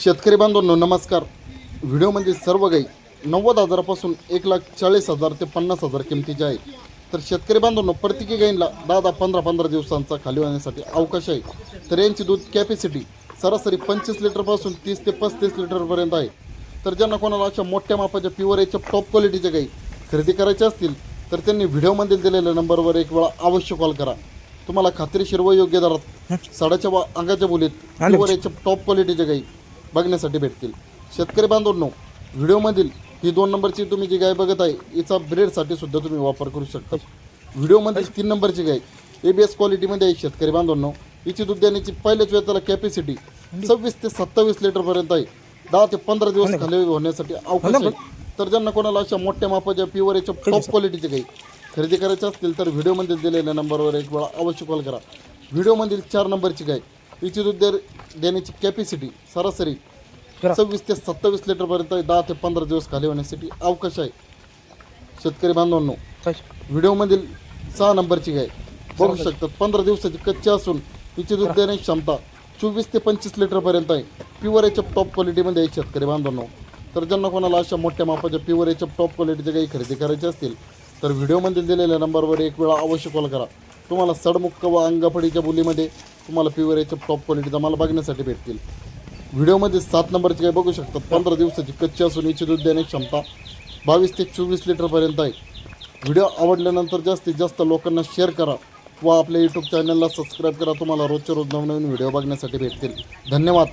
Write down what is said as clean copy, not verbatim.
शेतकरी बांधवांनो नमस्कार. व्हिडिओमध्ये सर्व गाई 90,000पासून 1,40,000 ते 50,000 किमतीचे आहे. तर शेतकरी बांधवांनो प्रत्येकी गाईंना 10-15 दिवसांचा खाली होण्यासाठी अवकाश आहे. तर यांची दूध कॅपॅसिटी सरासरी 25 लिटरपासून 30 ते 35 लिटरपर्यंत आहे. तर ज्यांना कोणाला अशा मोठ्या मापाच्या प्युअर याच्या टॉप क्वालिटीच्या गाई खरेदी करायच्या असतील तर त्यांनी व्हिडिओमध्ये दिलेल्या नंबरवर एक वेळा अवश्य कॉल करा. तुम्हाला खात्रीशीर व योग्य दरात साडाच्या अंगाच्या बोलीत प्युअर याच्या टॉप क्वालिटीच्या गाई बघण्यासाठी भेटतील. शेतकरी बांधवांनो व्हिडिओमधील ही 2 नंबरची तुम्ही जी गाय बघत आहे हिचा ब्रेडसाठी सुद्धा तुम्ही वापर करू शकता. व्हिडिओमधील 3 नंबरची गाय ABS क्वालिटीमध्ये आहे. शेतकरी बांधवांनो हिची दूध देण्याची पहिल्याच वेळेला कॅपॅसिटी 26 ते 27 लिटरपर्यंत आहे. 10 ते 15 दिवस खाली होण्यासाठी अवकाश आहे. तर ज्यांना कोणाला अशा मोठ्या मापाच्या प्युअर याच्या टॉप क्वालिटीची गाई खरेदी करायची असतील तर व्हिडिओमध्ये दिलेल्या नंबरवर एक वेळा अवश्य कॉल करा. व्हिडिओमधील 4 नंबरची गाय हिची दूध देण्याची कॅपॅसिटी सरासरी 26 ते 27 लिटरपर्यंत 10 ते 15 दिवस खाली होण्यासाठी अवकाश आहे. शेतकरी बांधवांनो व्हिडिओमधील 6 नंबरची गाय बघू शकतात 15 दिवसाची कच्ची असून हिची दूध देण्याची क्षमता 24 ते 25 लिटरपर्यंत आहे. प्युअर याच्या टॉप क्वालिटीमध्ये आहे. शेतकरी बांधवांनो तर ज्यांना कोणाला अशा मोठ्या मापाच्या प्युअर याच्या टॉप क्वालिटीच्या गाई खरेदी करायची असतील तर व्हिडिओमध्ये दिलेल्या नंबरवर एक वेळा अवश्य कॉल करा. तुम्हाला सडमुक्क व अंगाफडीच्या बोलीमध्ये तुम्हाला प्युअर याच्या टॉप क्वालिटीचा माल बघण्यासाठी भेटतील. व्हिडिओमध्ये 7 नंबरची गाय बघू शकतात 15 दिवसाची कच्ची असून हिची दूध देण्याची क्षमता 22 ते 24 लिटरपर्यंत आहे. व्हिडिओ आवडल्यानंतर जास्तीत जास्त लोकांना शेअर करा व आपल्या यूट्यूब चॅनलला सबस्क्राईब करा. तुम्हाला रोजच्या रोज नवनवीन व्हिडिओ बघण्यासाठी भेटतील. धन्यवाद.